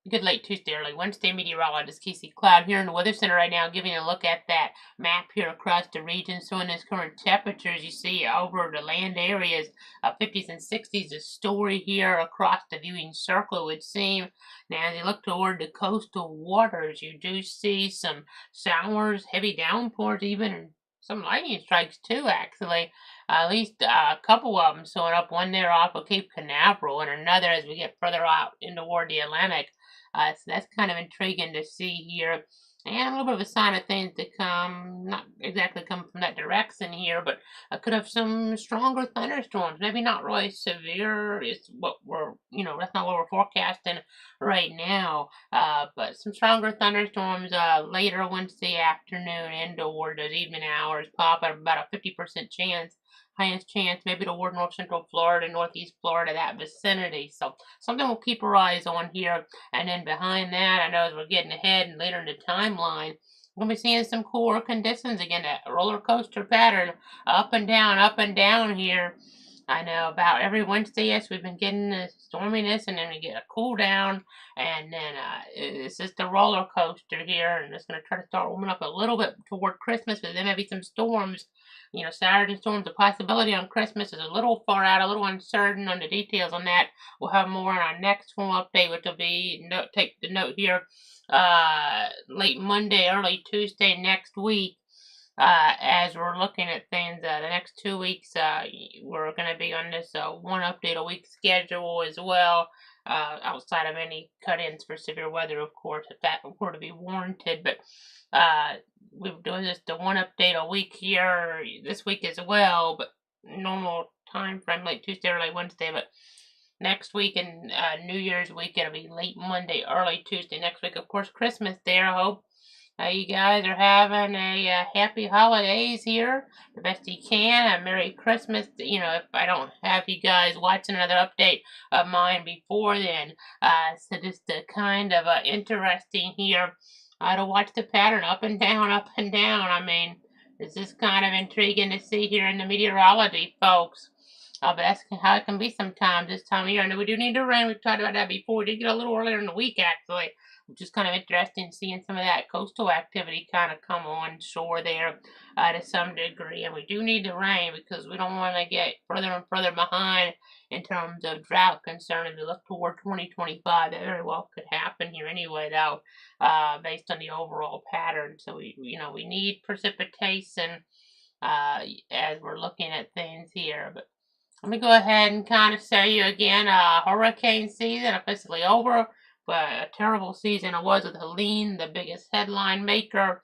Good late Tuesday, early Wednesday, meteorologist Casey Cloud here in the Weather Center right now, giving a look at that map here across the region, showing us current temperatures. You see over the land areas, 50s and 60s. The story here across the viewing circle would seem. Now, as you look toward the coastal waters, you do see some showers, heavy downpours, even and some lightning strikes too, actually. At least a couple of them showing up. One there off of Cape Canaveral, and another as we get further out in toward the Atlantic. So that's kind of intriguing to see here. And a little bit of a sign of things to come, not exactly come from that direction here, but I could have some stronger thunderstorms. Maybe not really severe. It's what we're, that's not what we're forecasting right now. But some stronger thunderstorms later Wednesday afternoon and toward those evening hours pop at about a 50% chance. Highest chance maybe toward north central Florida, northeast Florida, that vicinity. So something we'll keep our eyes on here. And then behind that, I know as we're getting ahead and later in the timeline, we're going to be seeing some cooler conditions again, that roller coaster pattern, up and down here. I know about every Wednesday, yes, we've been getting the storminess, and then we get a cool down, and then it's just a roller coaster here, and it's going to try to start warming up a little bit toward Christmas, but there may be some storms. Saturday storms, the possibility on Christmas is a little far out, a little uncertain on the details on that. We'll have more on our next storm update, which will be, take the note here, late Monday, early Tuesday next week. As we're looking at things, the next 2 weeks, we're going to be on this one update a week schedule as well, outside of any cut-ins for severe weather, of course, if that were to be warranted. But we're doing just the one update a week here this week as well, but normal time frame, late Tuesday, early Wednesday. But next week and New Year's week, it'll be late Monday, early Tuesday next week. Of course, Christmas there. I hope you guys are having a happy holidays here, the best you can. A Merry Christmas. If I don't have you guys watching another update of mine before then. So just kind of interesting here to watch the pattern up and down, up and down. I mean, it's just kind of intriguing to see here in the meteorology, folks. But that's how it can be sometimes this time of year. I know we do need to rain. We've talked about that before. We did get a little earlier in the week, actually, which is kind of interesting seeing some of that coastal activity kind of come on shore there to some degree. And we do need the rain because we don't want to get further and further behind in terms of drought concern as we look toward 2025. That very well could happen here anyway, though, based on the overall pattern. So we need precipitation as we're looking at things here. But let me go ahead and kind of say you again, hurricane season officially over, but a terrible season it was with Helene, the biggest headline maker.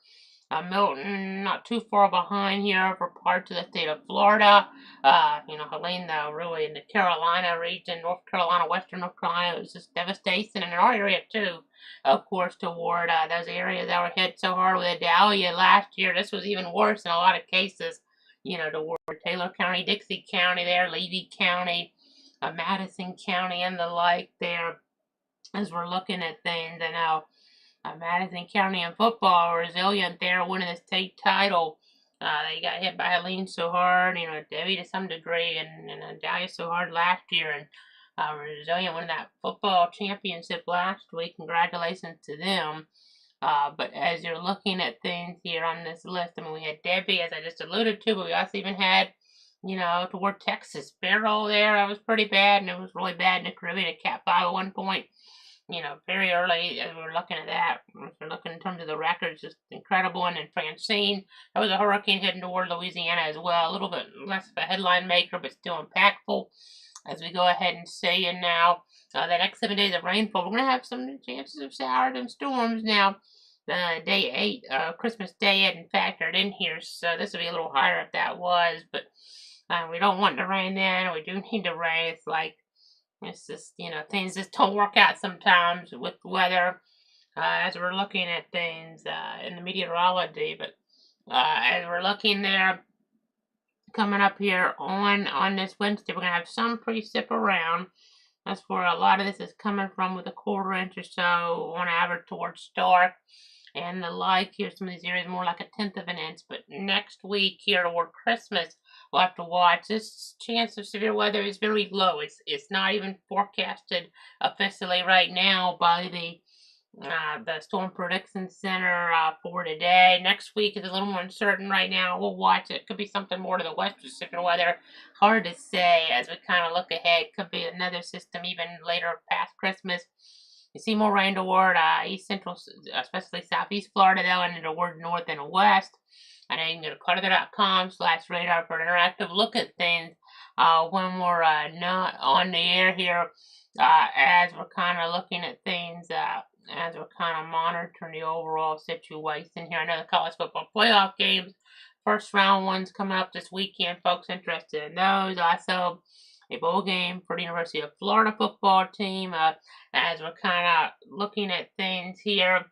Milton, not too far behind here for parts of the state of Florida. Helene, though, really in the Carolina region, North Carolina, Western North Carolina, it was just devastation. And in our area, too, of course, toward those areas that were hit so hard with Idalia last year. This was even worse in a lot of cases, toward Taylor County, Dixie County there, Levy County, Madison County, and the like there, as we're looking at things. And now Madison County in football are resilient there, winning the state title. They got hit by Helene so hard, Debbie to some degree, and Dahlia so hard last year, and resilient winning that football championship last week. Congratulations to them. But as you're looking at things here on this list, I mean, we had Debbie, as I just alluded to, but we also even had, toward Texas, Beryl there. That was pretty bad, and it was really bad in the Caribbean, a Cat 5 at one point. Very early as we were looking at that. If we're looking in terms of the records, just incredible. And then Francine, that was a hurricane heading toward Louisiana as well. A little bit less of a headline maker, but still impactful. As we go ahead and see, and now the next 7 days of rainfall, we're going to have some chances of showers and storms now. Day 8, Christmas Day, hadn't factored in here, so this would be a little higher if that was. But we don't want the rain then. We do need the rain. It's just, things just don't work out sometimes with weather as we're looking at things in the meteorology. But as we're looking there, coming up here on this Wednesday, we're going to have some precip around. That's where a lot of this is coming from, with a quarter inch or so on average towards Stark and the like. Here, some of these areas more like a tenth of an inch. But next week here toward Christmas, we'll have to watch. This chance of severe weather is very low. It's not even forecasted officially right now by the The Storm Prediction Center for today. Next week is a little more uncertain right now. We'll watch it. Could be something more to the west Pacific weather. Hard to say as we kind of look ahead. Could be another system even later past Christmas. You see more rain toward east central, especially southeast Florida, though, and toward north and west. I know you can go to clutterther.com/radar for an interactive look at things when we're not on the air here, as we're kind of looking at things, as we're kind of monitoring the overall situation here. I know the college football playoff games, first round ones coming up this weekend. Folks interested in those. Also, a bowl game for the University of Florida football team. As we're kind of looking at things here,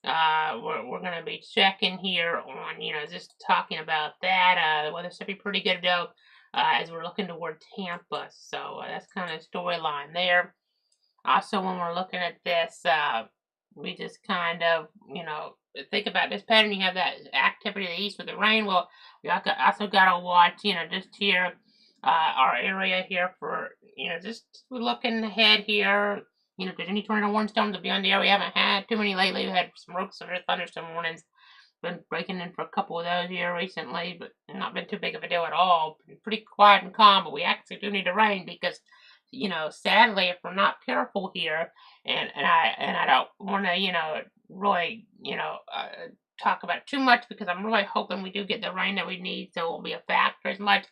we're going to be checking here on, just talking about that. The weather should be pretty good, though, as we're looking toward Tampa. So that's kind of storyline there. Also, when we're looking at this, we just kind of, think about this pattern. You have that activity to the east with the rain. Well, we also got to watch, just here, our area here for, just looking ahead here. If there's any tornado warning storms, will be on the air. We haven't had too many lately. We had some real severe thunderstorm warnings. Been breaking in for a couple of those here recently, but not been too big of a deal at all. Pretty quiet and calm, but we actually do need the rain because, sadly, if we're not careful here, and I don't want to, really, talk about it too much because I'm really hoping we do get the rain that we need, so it won't be a factor as much.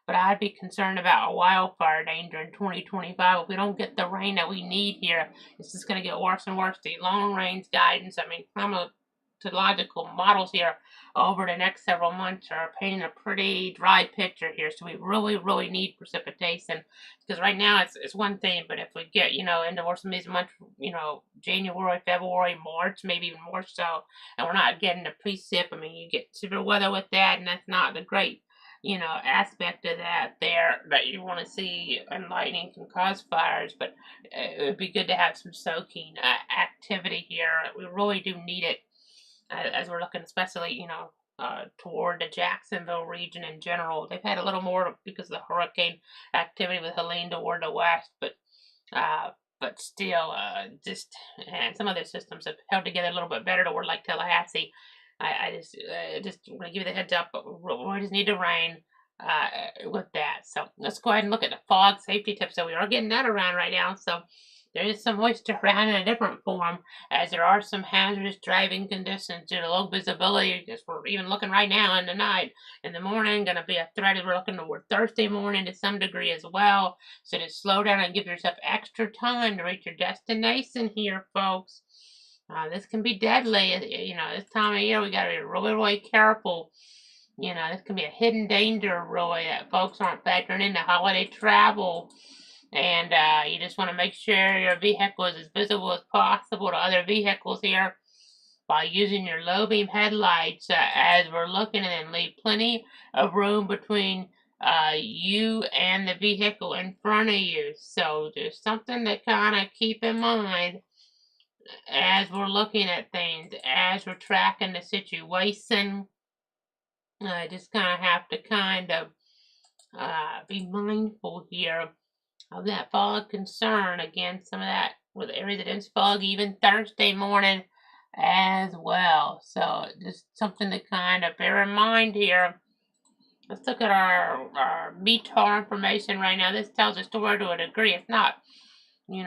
But I'd be concerned about a wildfire danger in 2025 if we don't get the rain that we need here. It's just going to get worse and worse. The long range guidance, climatological models here over the next several months are painting a pretty dry picture here. So we really, really need precipitation, because right now it's one thing, but if we get, into more some of these months, January, February, March, maybe even more so, and we're not getting the precip, you get severe weather with that, and that's not the great aspect of that there that you want to see, and lightning can cause fires, but it would be good to have some soaking activity here. We really do need it as we're looking, especially, toward the Jacksonville region in general. They've had a little more because of the hurricane activity with Helene toward the west, but still, and some other systems have held together a little bit better toward like Tallahassee. I just want to give you the heads up, but we just need to rain with that. So let's go ahead and look at the fog safety tips. So we are getting that around right now. So there is some moisture around in a different form, as there are some hazardous driving conditions due to low visibility. Just we're even looking right now in the night. In the morning, going to be a threat as we're looking toward Thursday morning to some degree as well. So just slow down and give yourself extra time to reach your destination here, folks. This can be deadly. This time of year we got to be really, really careful. This can be a hidden danger, really, that folks aren't factoring into holiday travel. And you just want to make sure your vehicle is as visible as possible to other vehicles here by using your low beam headlights as we're looking, and then leave plenty of room between you and the vehicle in front of you. So there's something to kind of keep in mind as we're looking at things, as we're tracking the situation. Just kind of have to be mindful here of that fog concern. Again, some of that with areas of dense fog even Thursday morning as well. So just something to kind of bear in mind here. Let's look at our METAR information right now. This tells a story to a degree. It's not, going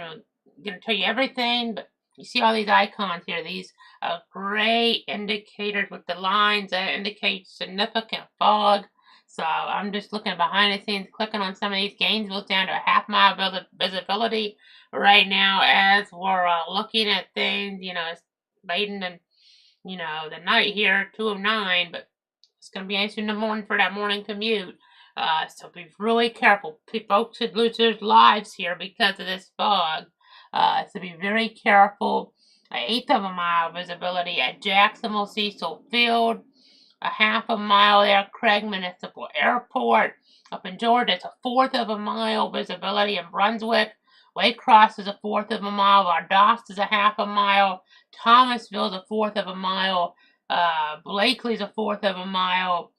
to tell you everything, but you see all these icons here. These are great indicators with the lines that indicate significant fog. So I'm just looking behind the scenes, clicking on some of these. Gainesville's down to a half-mile visibility right now as we're looking at things. It's late in the night here, 2:09, but it's going to be nice in the morning for that morning commute. So be really careful. Folks could lose their lives here because of this fog. So be very careful. An eighth of a mile visibility at Jacksonville Cecil Field. A half a mile there at Craig Municipal Airport. Up in Georgia, it's a fourth of a mile visibility in Brunswick. Waycross is a fourth of a mile. Valdosta is a half a mile. Thomasville is a fourth of a mile. Blakely is a fourth of a mile.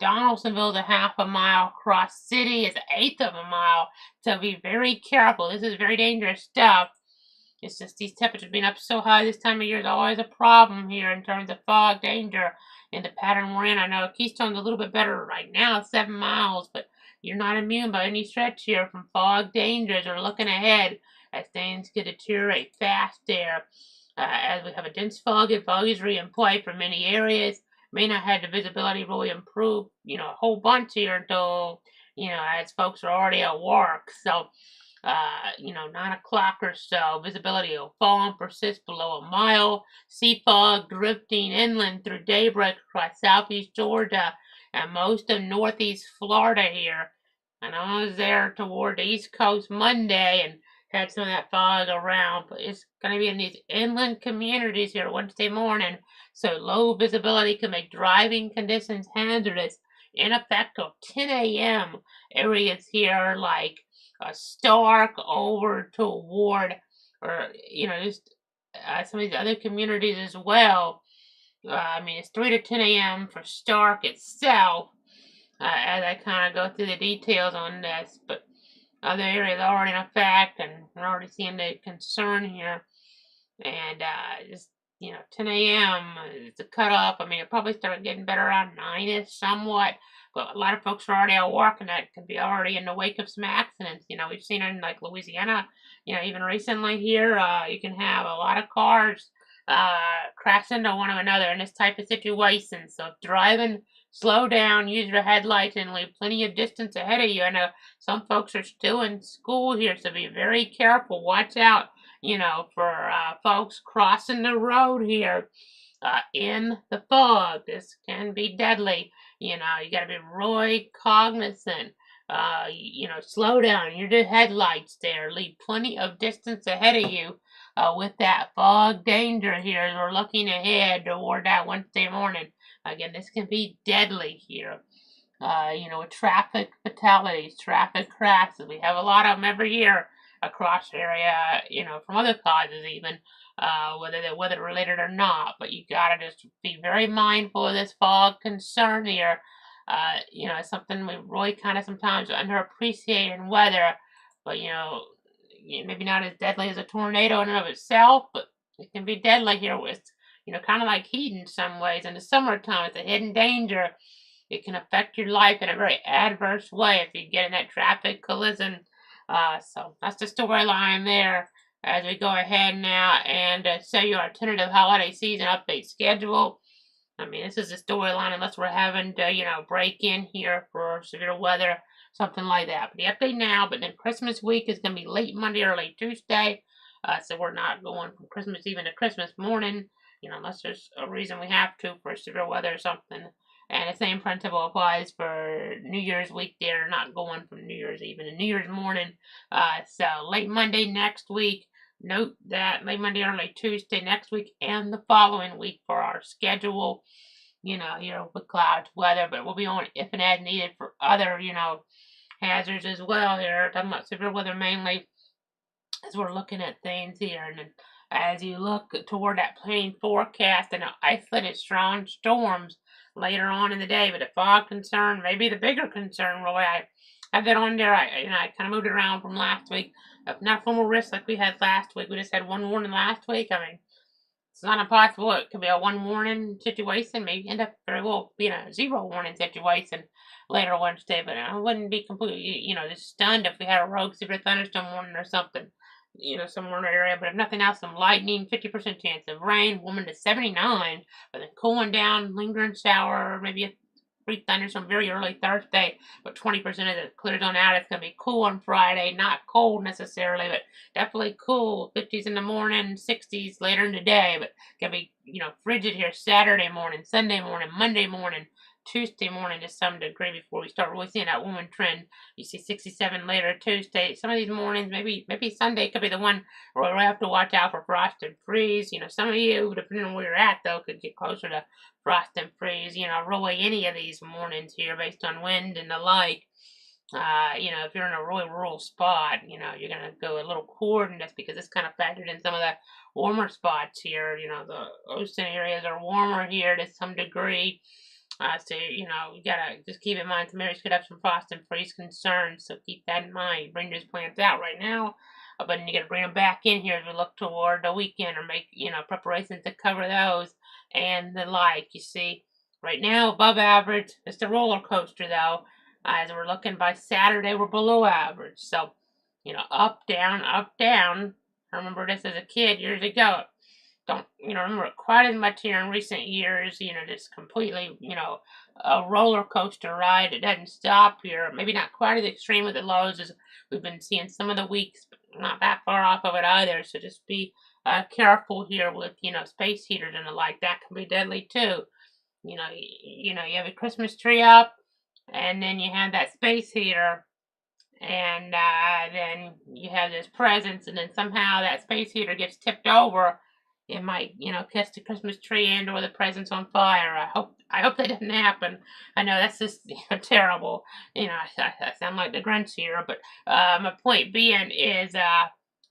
Donaldsonville is a half a mile. Cross City is an eighth of a mile. So be very careful. This is very dangerous stuff. It's just these temperatures being up so high this time of year is always a problem here in terms of fog danger in the pattern we're in. I know Keystone's a little bit better right now, 7 miles, but you're not immune by any stretch here from fog dangers or looking ahead as things could deteriorate fast there. As we have a dense fog advisory in play for many areas, may not have the visibility really improve, a whole bunch here until, as folks are already at work. So, 9 o'clock or so, visibility will fall and persist below a mile. Sea fog drifting inland through daybreak across southeast Georgia and most of northeast Florida here. And I was there toward the East Coast Monday and had some of that fog around, but it's going to be in these inland communities here Wednesday morning, so low visibility can make driving conditions hazardous. In effect till 10 a.m. areas here like Stark over toward, or just some of these other communities as well. I mean, it's 3 to 10 a.m. for Stark itself, as I kind of go through the details on this, but other areas are already in effect, and we're already seeing the concern here. And just 10 a.m. is the cutoff. I mean, it probably started getting better around 9ish somewhat, but a lot of folks are already at work, and that could be already in the wake of some accidents. We've seen it in like Louisiana. Even recently here, you can have a lot of cars crash into one another in this type of situation. So if driving, slow down, use your headlights, and leave plenty of distance ahead of you. I know some folks are still in school here, so be very careful. Watch out, for folks crossing the road here in the fog. This can be deadly. You got to be really cognizant. Slow down. Your headlights there. Leave plenty of distance ahead of you with that fog danger here as we're looking ahead toward that Wednesday morning. Again, this can be deadly here. With traffic fatalities, traffic crashes. We have a lot of them every year across the area, from other causes even, whether they're weather related or not. But you gotta just be very mindful of this fog concern here. It's something we really kind of sometimes underappreciate in weather, but maybe not as deadly as a tornado in and of itself, but it can be deadly here with, kind of like heat in some ways. In the summertime, it's a hidden danger. It can affect your life in a very adverse way if you get in that traffic collision. So that's the storyline there. As we go ahead now and show you our tentative holiday season update schedule. I mean, this is the storyline unless we're having to, break in here for severe weather, something like that. But the update now, but then Christmas week is going to be late Monday or late Tuesday. So we're not going from Christmas Eve to Christmas morning, unless there's a reason we have to for severe weather or something. And the same principle applies for New Year's week. They're not going from New Year's Eve to New Year's morning. So late Monday next week. Note that late Monday or late Tuesday next week and the following week for our schedule. Here with clouds, weather, but we'll be on if and as needed for other, hazards as well here. Talking about severe weather mainly as we're looking at things here. And then as you look toward that plain forecast and isolated strong storms later on in the day, but the fog concern, maybe the bigger concern, really. I have that on there. I kind of moved it around from last week. Not formal risk like we had last week. We just had one warning last week. I mean, it's not impossible. It could be a one warning situation. Maybe end up very well being a 0 warning situation later Wednesday. But I wouldn't be completely, just stunned if we had a rogue severe thunderstorm warning or something. Somewhere in the area. But if nothing else, some lightning, 50% chance of rain, warming to 79, but then cooling down, lingering shower, maybe a brief thunderstorm very early Thursday, but 20% of it clears on out. It's going to be cool on Friday, not cold necessarily, but definitely cool. 50s in the morning, 60s later in the day, but going to be, frigid here Saturday morning, Sunday morning, Monday morning, Tuesday morning to some degree before we start really seeing that warming trend. You see 67 later Tuesday. Some of these mornings, maybe Sunday could be the one where we have to watch out for frost and freeze. Some of you, depending on where you're at, though, could get closer to frost and freeze. Really any of these mornings here based on wind and the like. If you're in a really rural spot, you're going to go a little cooler than this because it's kind of factored in some of the warmer spots here. The ocean areas are warmer here to some degree. So, you gotta just keep in mind some areas could have some frost and freeze concerns, so keep that in mind. Bring those plants out right now. but then you got to bring them back in here as we look toward the weekend or make, preparations to cover those and the like. You see, right now above average. It's the roller coaster though. As we're looking by Saturday, we're below average. So, up, down, up, down. I remember this as a kid years ago. Don't, remember it quite as much here in recent years, just completely, a roller coaster ride. It doesn't stop here. Maybe not quite as extreme with the lows as we've been seeing some of the weeks, but not that far off of it either. So just be careful here with, space heaters and the like. That can be deadly too. You have a Christmas tree up, and then you have that space heater, and then you have this presents, and then somehow that space heater gets tipped over. It might, catch the Christmas tree and or the presents on fire. I hope that doesn't happen. I know that's just terrible. I sound like the Grinch here, but my point being is,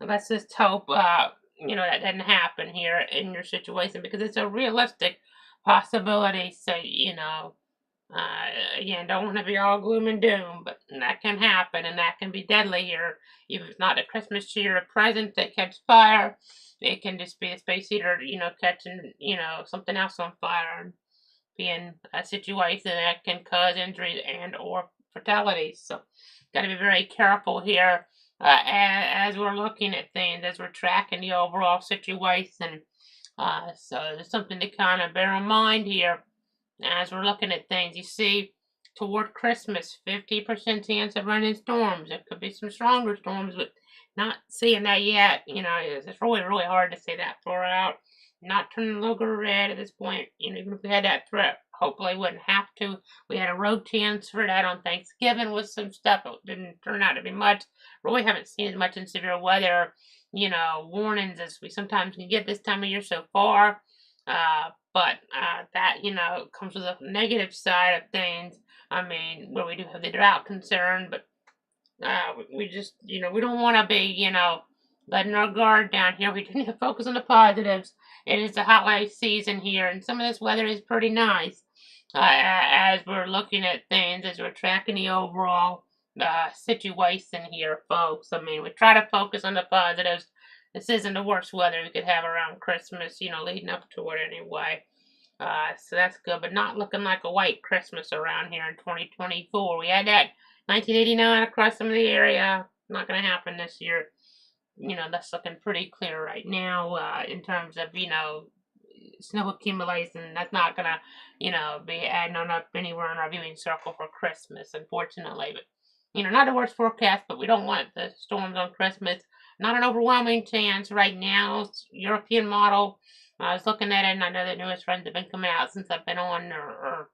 let's just hope that doesn't happen here in your situation because it's a realistic possibility. So again, don't want to be all gloom and doom, but that can happen and that can be deadly here. If it's not a Christmas tree or a present that catches fire, it can just be a space heater, catching, something else on fire and being a situation that can cause injuries and or fatalities. So, got to be very careful here as we're looking at things, as we're tracking the overall situation. So, there's something to kind of bear in mind here as we're looking at things. You see, toward Christmas, 50% chance of running storms. There could be some stronger storms, but not seeing that yet. It's really, really hard to say that far out. Not turning logo red at this point. Even if we had that threat, hopefully we wouldn't have to. We had a road transfer that on Thanksgiving with some stuff. It didn't turn out to be much. Really haven't seen as much in severe weather, warnings as we sometimes can get this time of year so far. But that, comes with a negative side of things. I mean, where we do have the drought concern, but we just, we don't want to be, letting our guard down here. We do need to focus on the positives. It is the holiday season here, and some of this weather is pretty nice. As we're looking at things, as we're tracking the overall situation here, folks. I mean, we try to focus on the positives. This isn't the worst weather we could have around Christmas, leading up to it anyway. So that's good, but not looking like a white Christmas around here in 2024. We had that 1989 across some of the area. Not going to happen this year. That's looking pretty clear right now in terms of, snow accumulation. That's not going to, be adding on up anywhere in our viewing circle for Christmas, unfortunately. But, not the worst forecast, but we don't want the storms on Christmas. Not an overwhelming chance right now. It's European model. I was looking at it, and I know the newest trends have been coming out since I've been on, or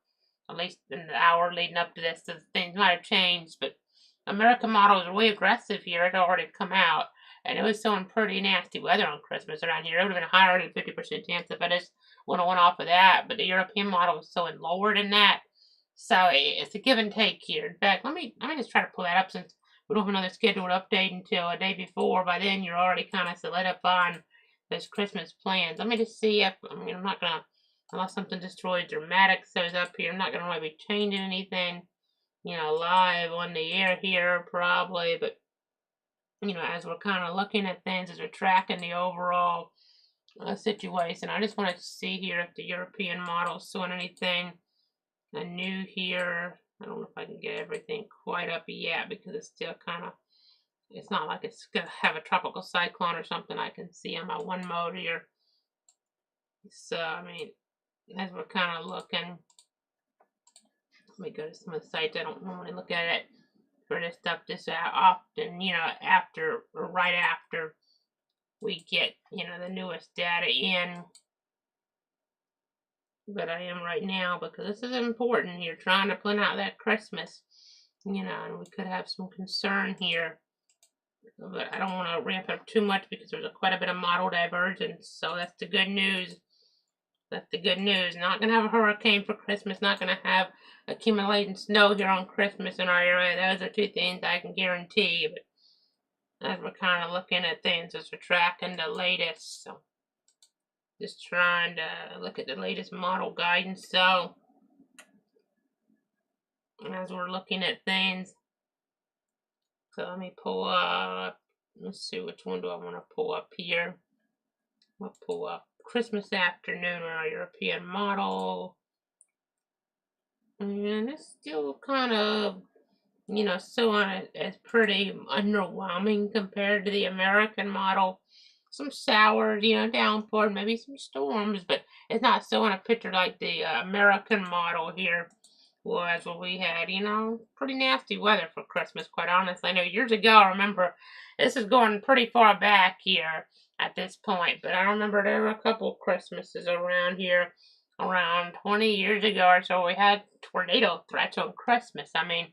at least in the hour leading up to this. So things might have changed, but American model is really aggressive here. It already come out, and it was showing pretty nasty weather on Christmas around here. It would have been higher than 50% chance if I just would have went off of that, but the European model was showing lower than that. So it's a give and take here. In fact, let me just try to pull that up since we don't have another scheduled update until a day before. By then, you're already kind of solidifying those Christmas plans. Let me just see if, I'm not going to, unless something destroyed dramatic shows up here, I'm not going to really be changing anything, live on the air here probably. But, as we're kind of looking at things, as we're tracking the overall situation, I just want to see here if the European model is showing anything new here. I don't know if I can get everything quite up yet because it's still kind of, it's not like it's going to have a tropical cyclone or something I can see on my one mode here. So, I mean, as we're kind of looking, let me go to some of the sites. I don't normally look at it for this stuff this often, after or right after we get, the newest data in. But I am right now because this is important here, trying to plan out that Christmas, and we could have some concern here. But I don't want to ramp up too much because there's quite a bit of model divergence. So that's the good news. That's the good news. Not going to have a hurricane for Christmas. Not going to have accumulating snow here on Christmas in our area. Those are two things I can guarantee. But as we're kind of looking at things, as we're tracking the latest. So just trying to look at the latest model guidance. So as we're looking at things, so let me pull up let's see, which one do I want to pull up here? I'll pull up Christmas Afternoon on our European model. And it's still kind of, so on as pretty underwhelming compared to the American model. Some showers, downpour, maybe some storms, but it's not so on a picture like the American model here was what we had, pretty nasty weather for Christmas, quite honestly. I know years ago, I remember, this is going pretty far back here at this point, but I remember there were a couple of Christmases around here, around 20 years ago or so, we had tornado threats on Christmas. I mean,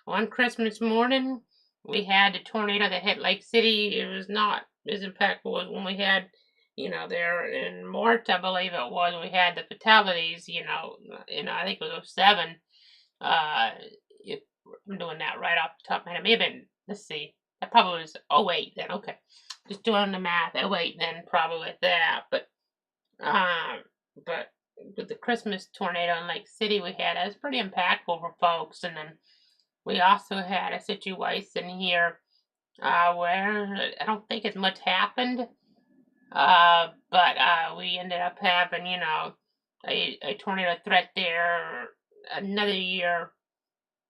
one Christmas morning, we had a tornado that hit Lake City. It was not as impactful as when we had, there in March, I believe it was, we had the fatalities, I think it was '07. If I'm doing that right off the top of my head, it may have been, let's see, that probably was '08 then, okay. Just doing the math, '08 then, probably with that, but with the Christmas tornado in Lake City we had, it was pretty impactful for folks, and then we also had a situation here where I don't think as much happened, but we ended up having, a tornado threat there another year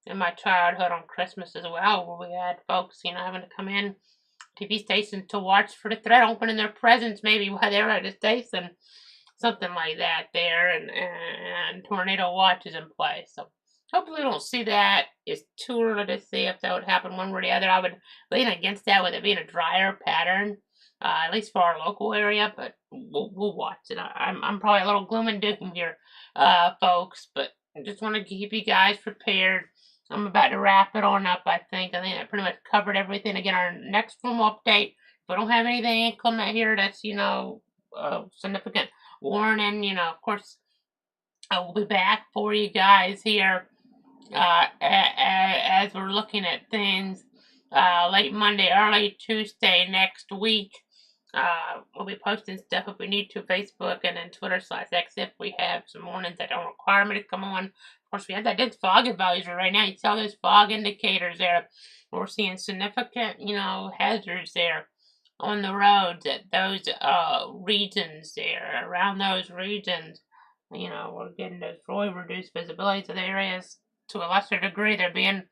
in my childhood on Christmas as well, where we had folks, having to come in TV stations to watch for the threat, opening their presents maybe while they were at the station, something like that there, and tornado watches in place. So hopefully we don't see that. It's too early to see if that would happen one way or the other. I would lean against that with it being a drier pattern, at least for our local area, but we'll watch it. I'm probably a little gloom and doom here, folks, but I just want to keep you guys prepared. I'm about to wrap it on up, I think. I think I pretty much covered everything. Again, our next storm update, if we don't have anything inclement here that's, significant warning, of course, I will be back for you guys here as we're looking at things late Monday, early Tuesday next week. We'll be posting stuff if we need to, Facebook and then Twitter/X if we have some mornings that don't require me to come on. Of course, we have that dense fog advisory right now. You see all those fog indicators there. We're seeing significant, hazards there on the roads at those regions there, around those regions. We're getting those really reduced visibility to the areas. To a lesser degree, they're being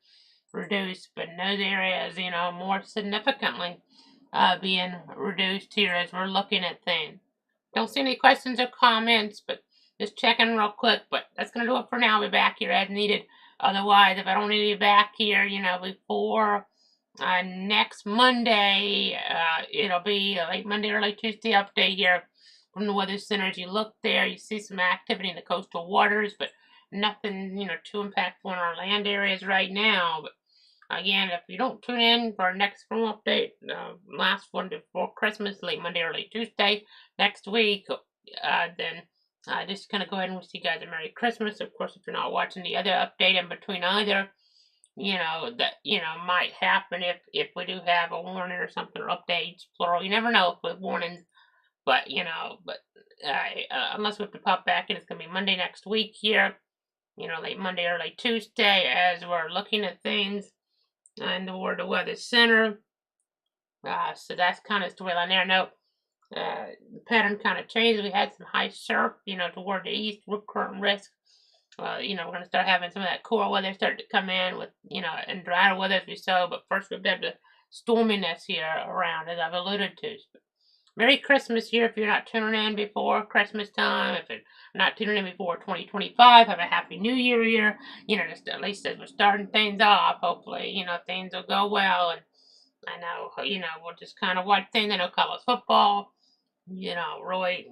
reduced, but in those areas, more significantly being reduced here as we're looking at things. Don't see any questions or comments, but just checking real quick. But that's going to do it for now. I'll be back here as needed. Otherwise, if I don't need you back here, before next Monday, it'll be a late Monday, early Tuesday update here from the Weather Center. As you look there, you see some activity in the coastal waters, but nothing, too impactful in our land areas right now. But again, if you don't tune in for our next storm update, last one before Christmas, late Monday, early Tuesday next week, then just gonna go ahead and wish you guys a Merry Christmas. Of course, if you're not watching the other update in between either, that might happen if we do have a warning or something, or updates plural. You never know with warnings, but unless we have to pop back in, it's gonna be Monday next week here. Late Monday, early Tuesday, as we're looking at things and toward the Weather Center. So that's kind of storyline there. Now, the pattern kind of changed. We had some high surf, toward the east, with current risk. We're going to start having some of that cooler weather start to come in with, and drier weather as we saw. But first, we've got the storminess here around, as I've alluded to. Merry Christmas here if you're not tuning in before Christmas time. If you're not tuning in before 2025, have a Happy New Year here. Just at least as we're starting things off, hopefully, things will go well. And I know, we'll just kind of watch things. I know college football, really,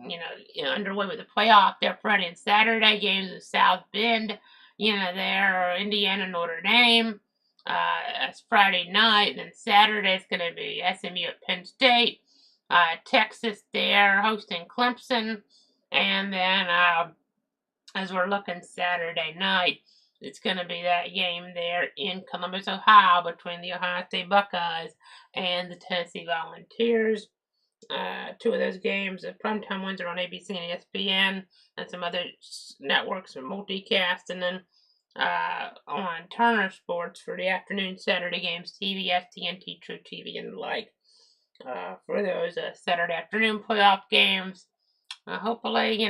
underway with the playoff there Friday and Saturday games in South Bend, there, Indiana, Notre Dame. That's Friday night, and then Saturday is going to be SMU at Penn State. Texas there hosting Clemson, and then as we're looking Saturday night, it's going to be that game there in Columbus, Ohio, between the Ohio State Buckeyes and the Tennessee Volunteers. Two of those games, the primetime ones, are on ABC and ESPN, and some other networks are multicast, and then on Turner Sports for the afternoon Saturday games, TBS, TNT, True TV, and the like. for those Saturday afternoon playoff games. Hopefully,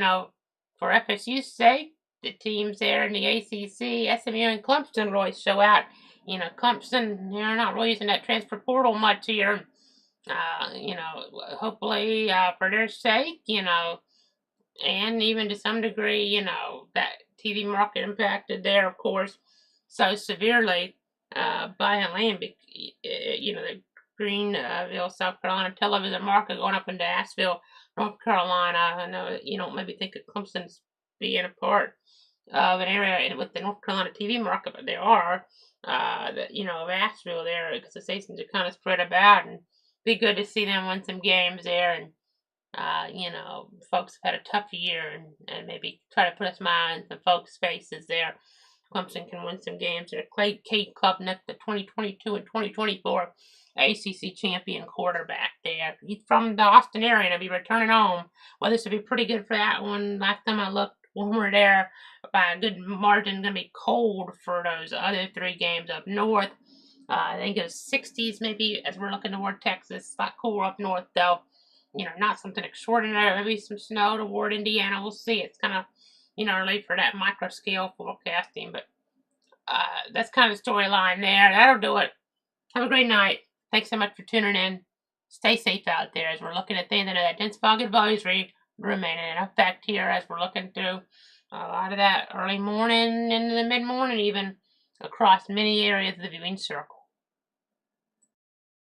for FSU's sake, the teams there in the ACC, SMU and Clemson really show out. Clemson, they're not really using that transfer portal much here. Hopefully, for their sake, and even to some degree, that TV market impacted there, of course, so severely by Atlantic. The Greenville, South Carolina television market going up into Asheville, North Carolina. I know you don't maybe think of Clemson's being a part of an area with the North Carolina TV market, but they are. Of Asheville there, because the stations are kind of spread about, and be good to see them win some games there. And folks have had a tough year, and maybe try to put a smile in some folks' faces there. Clemson can win some games. They're Clay Kate Klubnik, the 2022 and 2024 ACC champion quarterback there. He's from the Austin area and he'll be returning home. Well, this will be pretty good for that one. Last time I looked, warmer there by a good margin. Going to be cold for those other 3 games up north. I think it was 60s maybe as we're looking toward Texas. A lot cooler up north though. Not something extraordinary. Maybe some snow toward Indiana. We'll see. It's kind of, early for that micro scale forecasting. But that's kind of the storyline there. That'll do it. Have a great night. Thanks so much for tuning in. Stay safe out there as we're looking at the end of that dense fog advisory remaining in effect here as we're looking through a lot of that early morning into the mid-morning even across many areas of the viewing circle.